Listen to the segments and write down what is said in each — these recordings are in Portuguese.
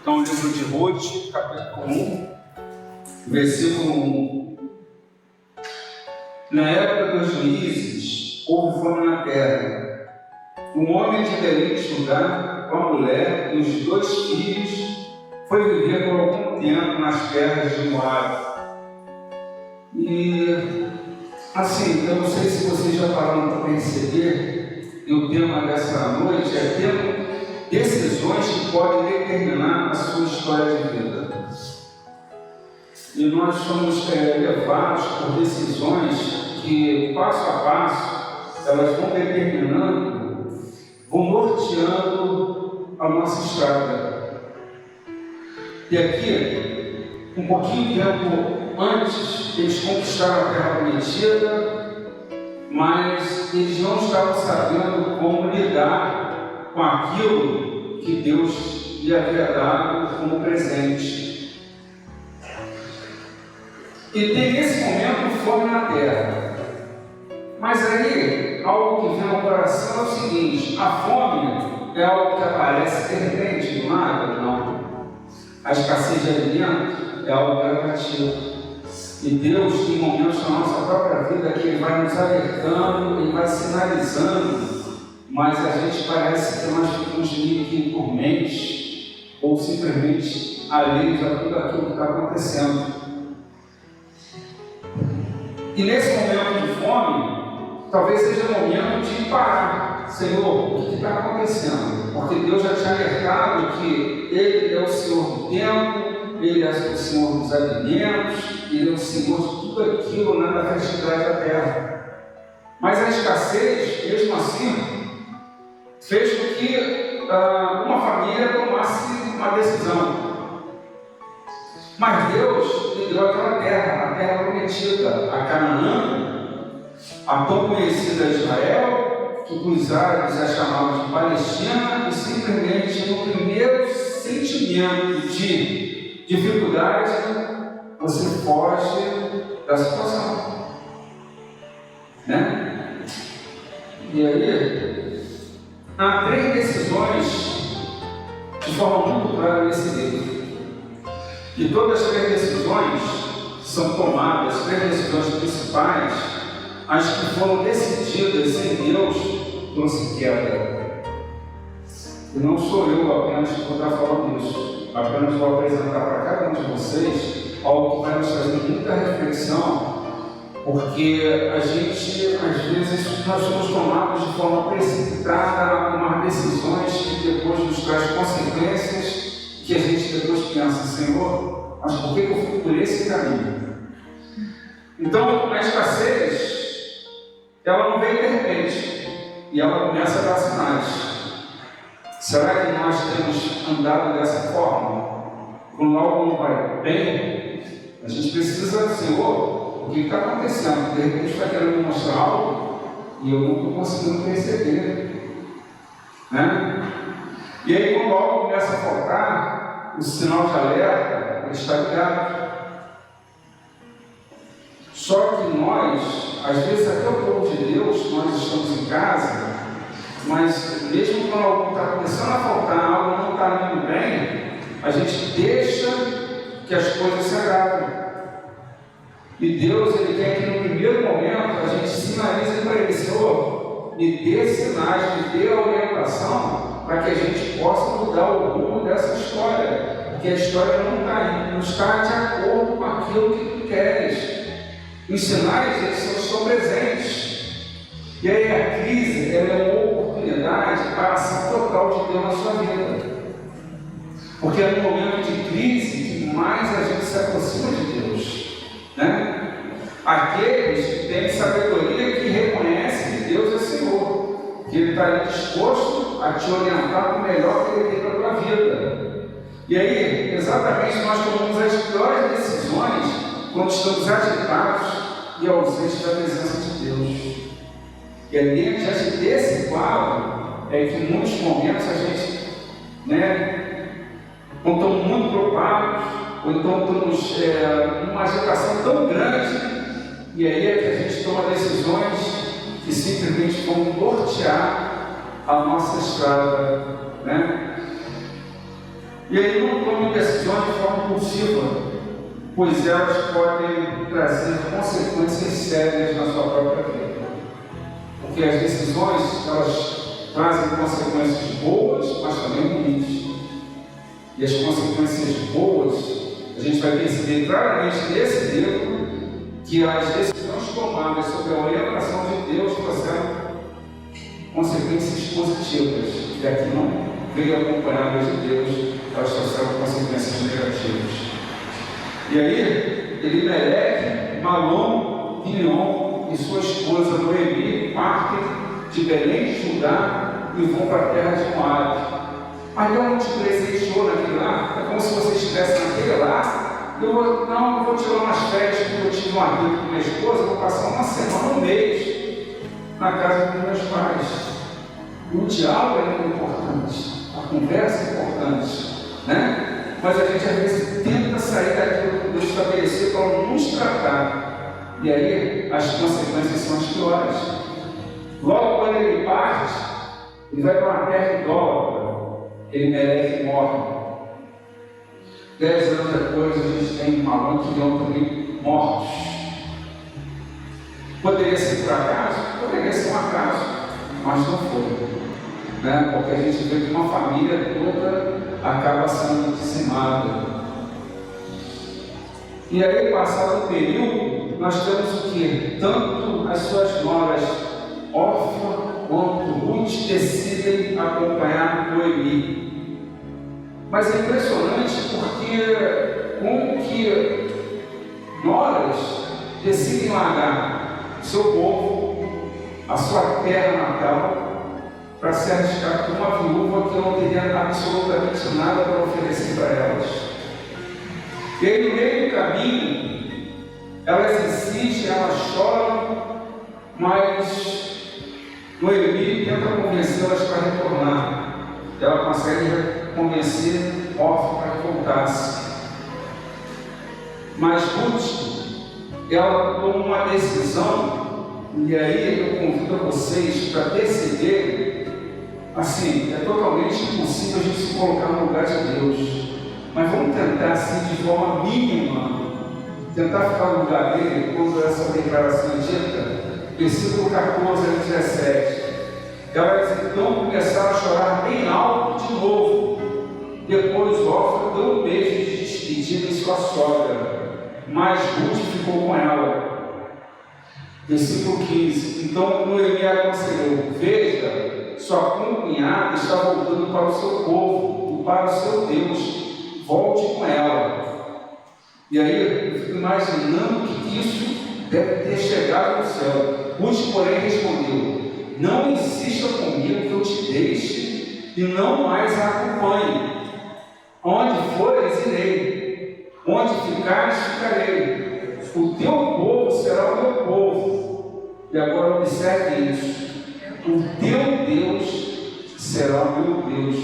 Então, o livro de Ruth, capítulo 1, versículo 1. Na época dos juízes, houve fome na terra. Um homem de Belém de Judá, com a mulher e os 2 filhos, foi viver por algum tempo nas terras de Moabe. E, assim, eu não sei se vocês já pararam para perceber, e o tema dessa noite é decisões que podem determinar a sua história de vida. E nós somos levados por decisões que, passo a passo, elas vão determinando, vão norteando a nossa estrada. E aqui, um pouquinho de tempo antes, eles conquistaram a terra prometida, mas eles não estavam sabendo como lidar com aquilo que Deus lhe havia dado como presente. E tem nesse momento fome na terra. Mas aí, algo que vem ao coração é o seguinte: a fome é algo que aparece de repente, do nada? Não. A escassez de alimento é algo gradativo. E Deus, em momentos da nossa própria vida, que Ele vai nos alertando, Ele vai sinalizando, mas a gente parece que nós ficamos meio que por mente, ou simplesmente alheios a tudo aquilo que está acontecendo. E nesse momento de fome, talvez seja o momento de parar. Senhor, o que está acontecendo? Porque Deus já tinha alertado que Ele é o Senhor do tempo, Ele é o Senhor dos alimentos, Ele é o Senhor de tudo aquilo na fertilidade da terra. Mas a escassez, mesmo assim, fez com que uma família tomasse uma decisão. Mas Deus lhe deu aquela terra, a terra prometida, a Canaã, a tão conhecida Israel, que os árabes a chamavam de Palestina, e simplesmente no primeiro sentimento de dificuldade, você foge da situação. Né? E aí, há 3 decisões de forma muito clara nesse livro. E todas as 3 decisões são tomadas, 3 decisões principais, as que foram decididas em Deus, trouxe queda. E não sou eu apenas que vou estar falando isso, apenas vou apresentar para cada um de vocês algo que vai nos trazer muita reflexão, porque a gente, às vezes, nós somos tomados de forma precipitada a tomar decisões que depois nos traz consequências, que a gente depois pensa: Senhor, mas por que eu fui por esse caminho? Então, a escassez, ela não vem de repente, e ela começa a dar sinais. Será que nós temos andado dessa forma? Quando algo não vai bem, a gente precisa: Senhor, o que está acontecendo? De repente está querendo me mostrar algo e eu não estou conseguindo perceber. Né? E aí, quando algo começa a faltar, o sinal de alerta ele está ligado. Só que nós, às vezes, até o povo de Deus, nós estamos em casa, mas mesmo quando algo está começando a faltar, algo não está indo bem, a gente deixa que as coisas se agravem. E Deus, Ele quer que no primeiro momento a gente sinalize para Ele: Senhor, me dê sinais, me dê a orientação para que a gente possa mudar o rumo dessa história, porque a história não está de acordo com aquilo que Tu queres. Os sinais, eles estão presentes. E aí a crise, ela é uma oportunidade para a ação total de Deus na sua vida. Porque é no momento de crise que mais a gente se aproxima de Deus. Né? Aqueles que têm sabedoria, que reconhecem que Deus é Senhor, que Ele está disposto a te orientar o melhor que Ele tem para a tua vida. E aí, exatamente, nós tomamos as piores decisões quando estamos agitados e ausentes da presença de Deus. E é diante desse quadro é que em muitos momentos a gente, ou estamos muito preocupados, ou então estamos numa agitação tão grande, e aí é que a gente toma decisões que simplesmente vão nortear a nossa estrada. Né? E aí não tomem decisões de forma impulsiva, pois elas podem trazer consequências sérias na sua própria vida. Porque as decisões, elas trazem consequências boas, mas também ruins. E as consequências boas, a gente vai perceber claramente nesse livro que as decisões tomadas sob a orientação de Deus trouxeram consequências positivas. E aqui não veio acompanhadas de Deus, elas trouxeram consequências negativas. E aí, Elimeleque, Malom, Bilion e sua esposa Noemi partem de Belém de Judá e vão para a terra de Moabe. Aí eu não te presenteou naquele lá, é como se você estivesse naquele lá. Eu vou tirar umas férias porque eu tive um amigo com minha esposa, vou passar uma semana, um mês na casa dos meus pais. O diálogo é importante, a conversa é importante, né? Mas a gente às vezes tenta sair daquilo que Deus estabeleceu para nos tratar. E aí as consequências são as piores. Logo quando ele parte, ele vai para uma terra idólatra. Elimeleque morre. 10 anos depois a gente tem Malom e Quilion também mortos. Poderia ser por acaso? Poderia ser um acaso, mas não foi, né? Porque a gente vê que uma família toda acaba sendo dizimada. E aí, passado o período, nós temos o que? Tanto as suas noras Orfa quanto Ruth decidem acompanhar Noemi. Mas é impressionante porque como que noras decidem largar o seu povo, a sua terra natal, para se arriscar com uma viúva que não teria absolutamente nada para oferecer para elas. E aí, no meio do caminho, elas insistem, elas choram, mas Noemi tenta convencê-las para retornar. Ela consegue convencer Orfa para que voltasse. Mas Ruth, ela toma uma decisão, e aí eu convido a vocês para perceber, assim, é totalmente impossível a gente se colocar no lugar de Deus, mas vamos tentar assim de forma mínima, tentar ficar no lugar dele quando essa declaração é dita. Versículo 14 a 17. Elas então começaram a chorar bem alto de novo. Depois Orfa deu um beijo de despedida em sua sogra, mas Ruth ficou com ela. Versículo 15. Então Noemi aconselhou: veja, sua concunhada está voltando para o seu povo e para o seu Deus. Volte com ela. E aí eu fico imaginando que isso deve ter chegado no céu. Ruth, porém, respondeu: não insista comigo que eu te deixe e não mais a acompanhe. Onde fores, irei. Onde ficares, ficarei. O teu povo será o meu povo. E agora observe isso. O teu Deus será o meu Deus.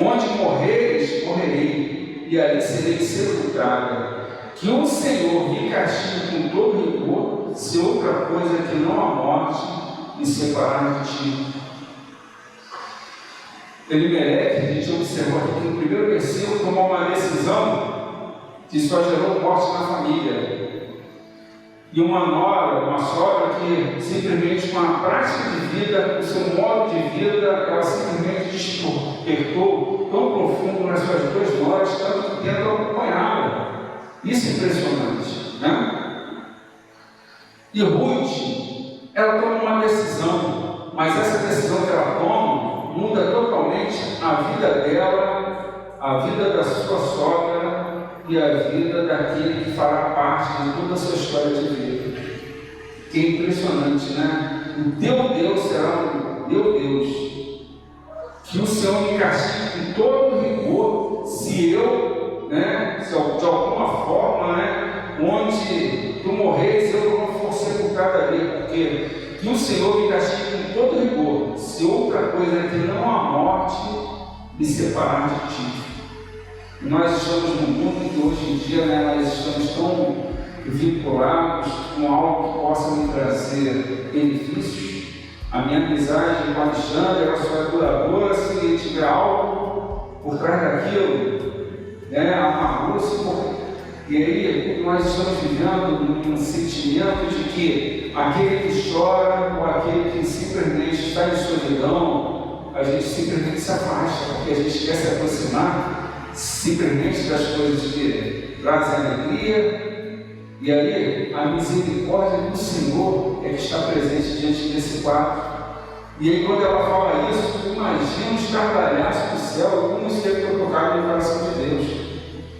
Onde morreres, morrerei, e ali serei sepultada. Que o Senhor me castigue com todo rigor, se outra coisa que não a morte me separar de ti. Elimeleque, a gente observou aqui que no primeiro versículo tomou uma decisão que só gerou morte na família. E uma nora, uma sogra que simplesmente com a prática de vida, o seu modo de vida, ela simplesmente despertou tão profundo nas suas duas noras, tanto que tentam acompanhá-la. Isso é impressionante, né? E Ruth, ela toma uma decisão, mas essa decisão que ela toma muda totalmente a vida dela, a vida da sua sogra e a vida daquele que fará parte de toda a sua história de vida. Que é impressionante, né? O teu Deus será o meu Deus. Que o Senhor me castigue com todo rigor, se eu, né, se de alguma forma, né, onde tu morres, eu não for sepultada ali, porque que o Senhor me castigue com todo rigor, se outra coisa que não a morte me separar de ti. Nós estamos num mundo que hoje em dia, né, nós estamos tão vinculados com algo que possa me trazer benefícios. A minha amizade com a Alexandre, ela só é duradoura se tiver algo por trás daquilo, amargou-se, e aí nós estamos vivendo um sentimento de que aquele que chora ou aquele que simplesmente está em solidão, a gente simplesmente se afasta, porque a gente quer se aproximar simplesmente das coisas que trazem alegria. E aí, a misericórdia do Senhor é que está presente diante desse quadro. E aí, quando ela fala isso, imagina um estardalhaço do céu, como isso deve ter tocado no coração de Deus.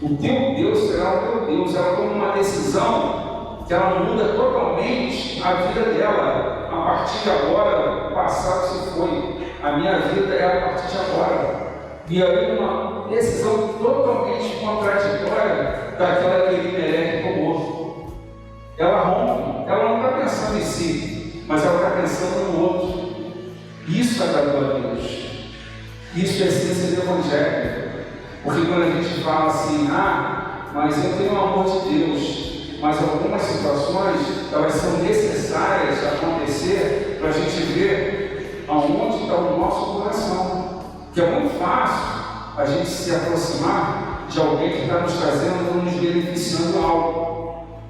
O teu Deus será o teu Deus. Ela toma uma decisão que ela muda totalmente a vida dela. A partir de agora, o passado se foi. A minha vida é a partir de agora. E aí, uma decisão totalmente contraditória daquela que Elimelec tomou. Ela rompe, ela não está pensando em si, mas ela está pensando no outro. Isso agradou a Deus. Isso é a essência do Evangelho. Porque quando a gente fala assim, mas eu tenho o amor de Deus, mas algumas situações elas são necessárias acontecer para a gente ver aonde está o nosso coração. Que é muito fácil a gente se aproximar de alguém que está nos trazendo ou nos beneficiando algo.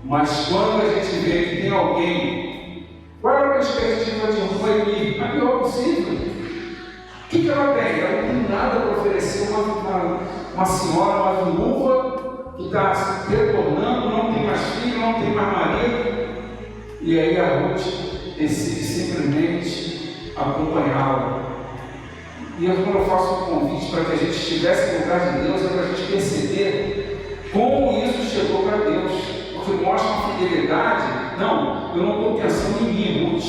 Mas quando a gente vê que tem alguém, qual é a perspectiva de Noemi? A pior possível. O que ela tem? Ela não tem nada para oferecer uma senhora, uma viúva, que está se retornando, não tem mais filho, não tem mais marido. E aí a Ruth decide simplesmente acompanhá-la. E quando eu faço um convite para que a gente estivesse no lugar de Deus, é para a gente perceber como isso chegou para Deus. Porque mostra uma fidelidade. Não, eu não estou pensando em mim, Ruth.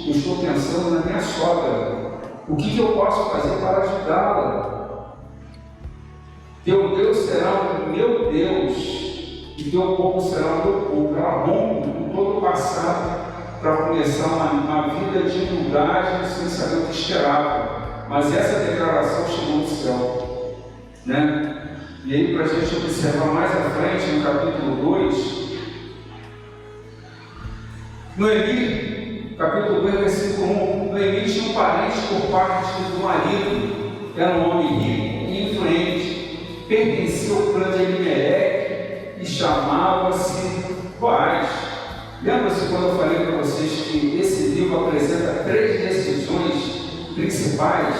Eu estou pensando na minha sogra. O que eu posso fazer para ajudá-la? Teu Deus será o meu Deus e teu povo será o meu povo. Ela rompe com todo o passado para começar uma vida de humildade sem saber o que esperava. Mas essa declaração chegou do céu. E aí, para a gente observar mais à frente, no capítulo 2, Noemi, capítulo 2, versículo 1, Noemi tinha um parente por parte do marido, era um homem rico e influente, pertencia ao clã de Elimelec e chamava-se Boaz. Lembra-se quando eu falei para vocês que esse livro apresenta 3 decisões principais?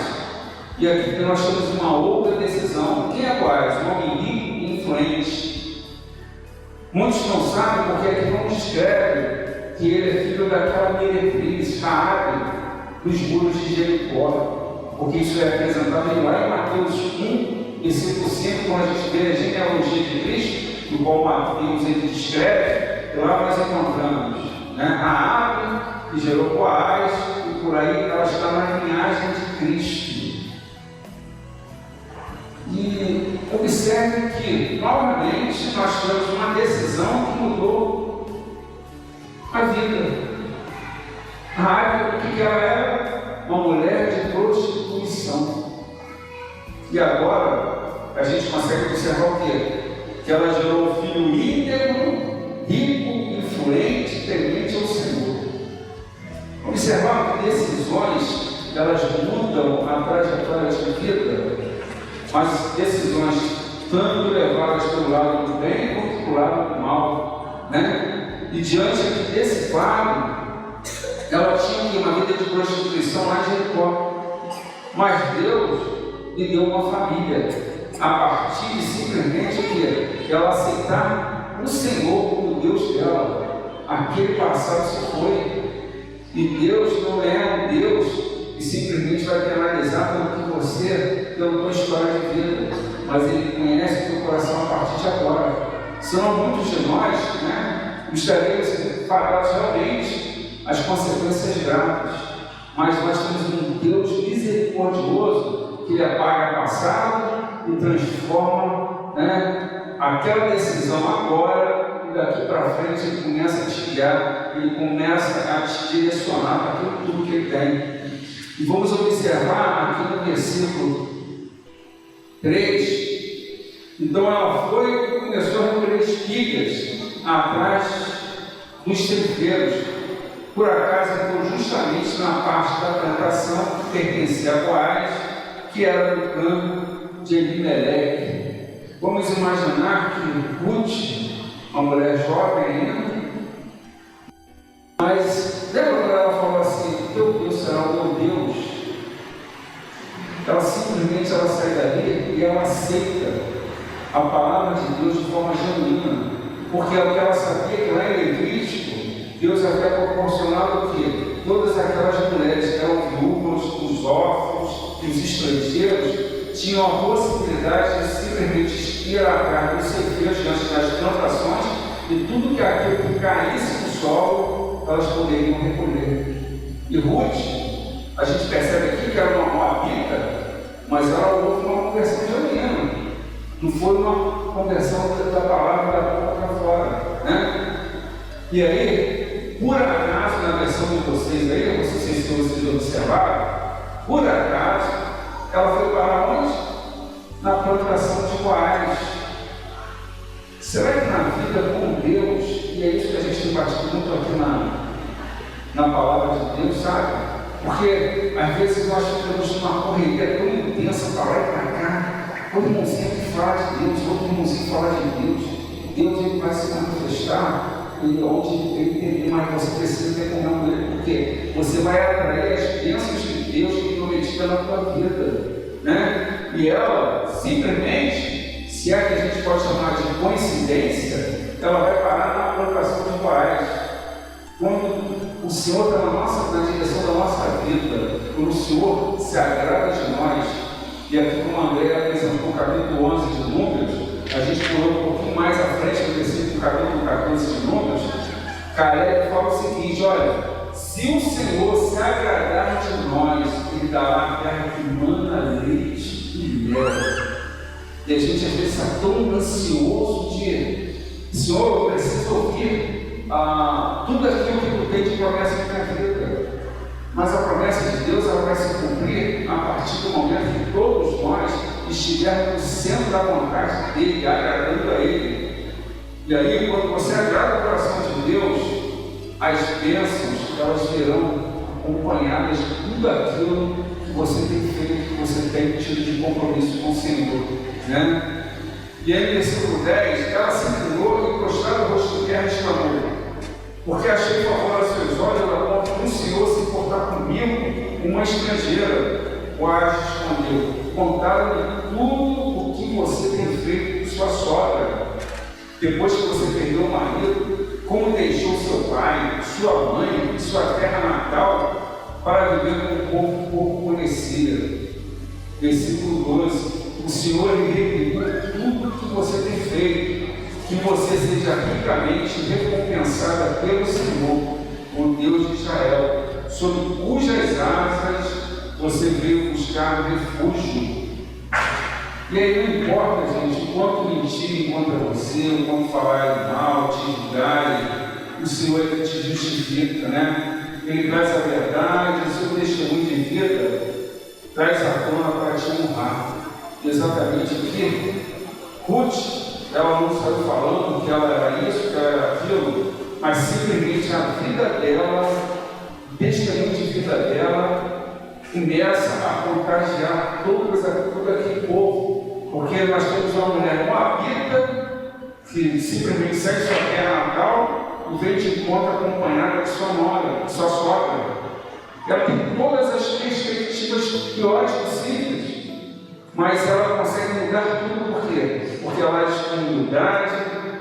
E aqui nós temos uma outra decisão. Quem é Boaz? Um homem rico e influente. Muitos não sabem porque aqui não descreve que ele é filho daquela meretriz, Raabe, dos muros de Jericó, porque isso é apresentado lá em Mateus 1, versículo 5, quando a gente vê a genealogia de Cristo, no qual Mateus ele descreve, e lá nós encontramos Raabe, que gerou Boaz, e por aí ela está na linhagem de Cristo. E observe que, novamente, nós temos uma decisão que mudou a vida. Raabe, o que ela era? Uma mulher de prostituição. E agora a gente consegue observar o quê? Que ela gerou um filho íntegro, rico, influente, temente ao Senhor. Observar que decisões elas mudam a trajetória de vida, mas decisões tanto levadas pelo lado do bem quanto pelo lado do mal, E diante desse quadro, ela tinha uma vida de prostituição lá em Jericó. Mas Deus lhe deu uma família, a partir de simplesmente ela aceitar o Senhor como Deus dela. Aquele passado se foi. E Deus não é um Deus que simplesmente vai penalizar pelo que você, pela tua história de vida. Mas Ele conhece o teu coração a partir de agora. Senão muitos de nós, estaremos pagados realmente as consequências graves, mas nós temos um Deus misericordioso que Ele apaga o passado e transforma aquela decisão agora, e daqui para frente Ele começa a te guiar, Ele começa a te direcionar para aquilo tudo que Ele tem. E vamos observar aqui no versículo 3. Então ela foi e começou a recolher espigas atrás dos ceifeiros. Por acaso entrou justamente na parte da plantação que pertencia a Boaz, que era do clã de Elimeleque. Vamos imaginar que Ruth, uma mulher jovem ainda, mas lembra quando ela falou assim: teu Deus será o meu Deus? Ela simplesmente sai dali e ela aceita a palavra de Deus de forma genuína, porque o que ela sabia que lá em Levítico, Deus havia proporcionado o quê? Todas aquelas mulheres que eram viúvas, os órfãos, os estrangeiros, tinham a possibilidade de simplesmente ir atrás dos cefeiros diante das plantações e tudo que aquilo que caísse no solo, elas poderiam recolher. E Ruth, a gente percebe aqui que era uma moabita, mas ela houve uma conversão genuína. Não foi uma conversão da palavra da boca para fora, né? E aí, por acaso, na versão de vocês aí, não sei se vocês observaram, por acaso, ela foi para onde? Na plantação de Boaz. Será que na vida com Deus, e é isso que a gente tem batido muito aqui na palavra de Deus, sabe? Porque às vezes nós ficamos numa correria tão intensa para lá e para cá. Todo irmãozinho que fala de Deus, todo irmãozinho fala de Deus. Deus ele vai se manifestar onde ele tem, mas você precisa ter comunhão com ele, porque você vai atrair as bênçãos de Deus que prometidas na tua vida, né? E ela, simplesmente, se é que a gente pode chamar de coincidência, ela vai parar na plantação de Boaz. Quando o Senhor está na direção da nossa vida, quando o Senhor se agrada de nós, e aqui como André apresentou o capítulo 11 de Números, a gente pulou um pouquinho mais à frente do versículo capítulo 14 de Números, Caleb fala o seguinte: olha, se o Senhor se agradar de nós, Ele dará a terra que mana leite e mel. E a gente às vezes está tão ansioso de, Senhor, eu preciso ouvir tudo aquilo que tu tem de promessa na minha vida. Mas a promessa de Deus ela vai se cumprir a partir do momento que todos nós estivermos no centro da vontade dEle, agradando a Ele. E aí, quando você agrada o coração de Deus, as bênçãos elas virão acompanhadas de tudo aquilo que você tem feito, que você tem tido de compromisso com o Senhor, né? E aí, no versículo 10, ela se inclinou e prostrado o rosto em terra exclamou: porque achei favor aos seus olhos, a ponto do Senhor se importar comigo, uma estrangeira. Boaz respondeu: contaram-me tudo o que você tem feito com sua sogra. Depois que você perdeu o marido, como deixou seu pai, sua mãe e sua terra natal para viver com um povo pouco conhecido. Versículo 12: o Senhor lhe retribuiu tudo o que você tem feito, que você seja ricamente recompensada pelo Senhor, o Deus de Israel, sob cujas asas você veio buscar refúgio. E aí não importa, gente, quanto mentirem contra você, quanto falarem mal, te julgarem, o Senhor ele te justifica, né? Ele traz a verdade, o seu testemunho de vida traz a tona para te honrar. Exatamente aqui, Ruth, ela não saiu falando que ela era isso, que ela era aquilo, mas simplesmente a vida dela, o testemunho de vida dela, começa a contagiar todo aquele povo, porque nós temos uma mulher moabita que simplesmente sai de sua terra natal e vem de encontro acompanhada de sua nora, de sua sogra. Ela tem todas as perspectivas piores possíveis, mas ela consegue mudar tudo. Por quê? Porque ela age com humildade,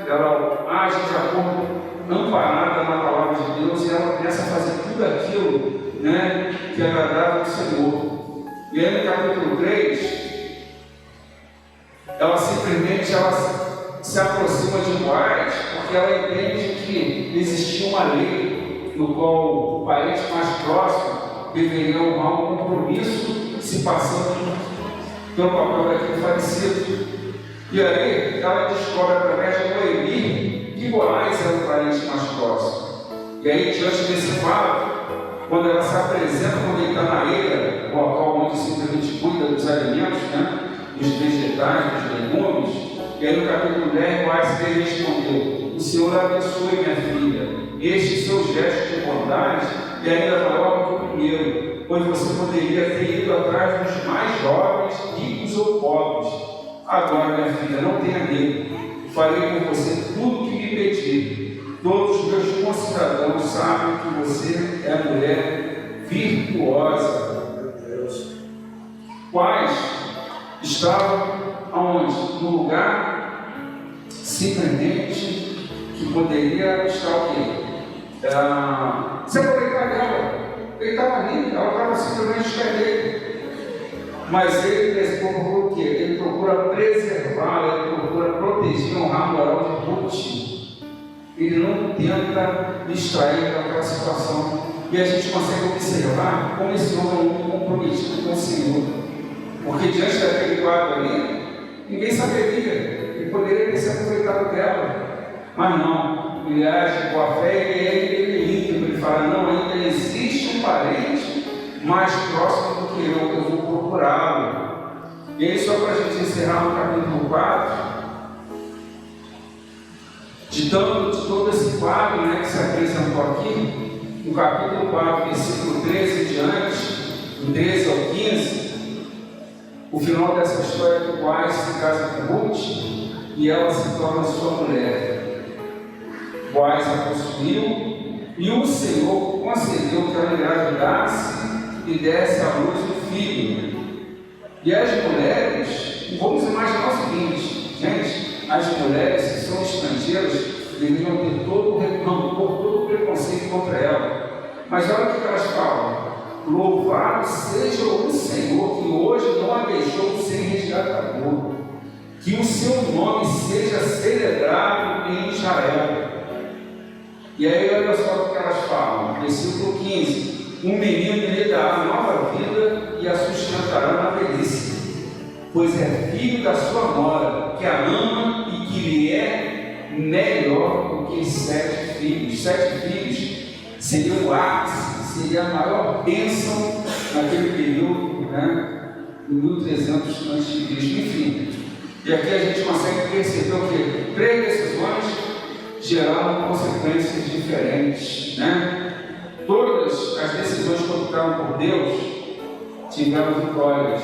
ela age de acordo, amparada na palavra de Deus, e ela começa a fazer tudo aquilo, né, que agradava ao Senhor. E aí no capítulo 3, ela simplesmente se aproxima de Boaz, porque ela entende que existia uma lei no qual o parente mais próximo deveria honrar um compromisso se passando pelo papel daquele falecido. E aí ela descobre através de Noemi que Boaz era o parente mais próximo. E aí, diante desse fato, quando ela se apresenta, quando ele está na ilha, o local onde simplesmente cuida dos alimentos, né, dos vegetais, dos legumes, e aí no capítulo 10, Boaz lhe respondeu: o Senhor abençoe minha filha, este seu gesto de bondade, e ainda maior do que o primeiro, pois você poderia ter ido atrás dos mais jovens, ricos ou pobres. Agora, minha filha, não tenha medo. Farei com você tudo o que me pedir. Todos os meus concidadãos sabem que você é mulher virtuosa. Quais estavam aonde? No lugar simplesmente que poderia estar o quê? Se aproveitar dela. Ele estava ali, ela estava simplesmente dele. Mas ele procura o quê? Ele procura preservar, ele procura proteger, honrar a moral de Ruth. Ele não tenta distrair daquela situação. E a gente consegue observar como esse homem é muito comprometido com o Senhor. Porque diante daquele quadro ali, ninguém saberia. Ele poderia ter se aproveitado dela. Mas não, ele age com a fé e ele íntimo. Ele fala, não, ainda existe um parente mais próximo do que eu vou procurá-lo. E aí, só para a gente encerrar no capítulo 4, de todo esse quadro, né, que se apresentou aqui, no capítulo 4, versículo 13 em diante, do 13 ao 15, o final dessa história que o Boaz se casa com Ruth e ela se torna sua mulher. Boaz a possuiu e o Senhor concedeu que ela engravidasse e desse à luz um filho. E as mulheres, vamos imaginar o seguinte, gente, as mulheres que são estrangeiras deveriam ter todo o reclamo, todo o preconceito contra ela. Mas olha o que elas falam: louvado seja o Senhor que hoje não a deixou sem resgatador, que o seu nome seja celebrado em Israel. E aí olha só o que elas falam, versículo 15: um menino lhe dará nova vida e a sustentará na velhice, pois é filho da sua nora, que a ama e que lhe é melhor do que 7 filhos. 7 filhos seria o ápice, seria a maior bênção naquele período, né, no 1300 a.C. Enfim, e aqui a gente consegue perceber o que? 3 decisões geraram consequências diferentes, né? Todas as decisões que optaram por Deus tiveram vitórias,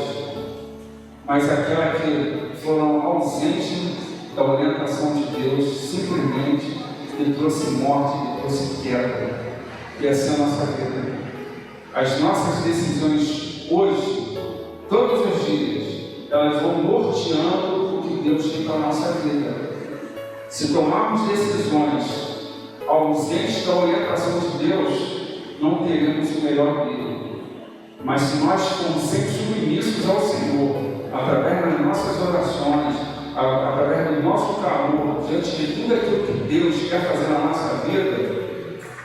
mas aquela que foram ausentes da orientação de Deus simplesmente lhe trouxe morte, lhe trouxe queda. E essa é a nossa vida. As nossas decisões hoje, todos os dias, elas vão norteando o que Deus tem para a nossa vida. Se tomarmos decisões ausentes da orientação de Deus, não teremos o melhor dele. Mas se nós formos sempre submissos ao Senhor, através das nossas orações, através do nosso clamor, diante de tudo aquilo que Deus quer fazer na nossa vida,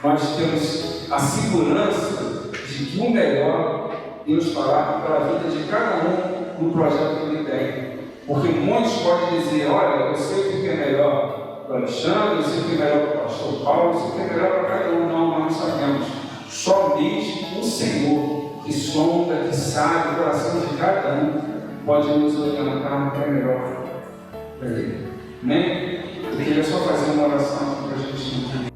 nós temos a segurança de que o melhor Deus fará para a vida de cada um no projeto que Ele tem. Porque muitos podem dizer: olha, eu sei o que é melhor para o Alexandre, eu sei o que é melhor para o pastor Paulo, eu sei o que é melhor para cada um. Não, nós não sabemos. Somente o Senhor, que sonda, que sabe o coração de cada um, pode nos orientar no que é melhor para Ele. Amém? Eu queria só fazer uma oração para a gente entender.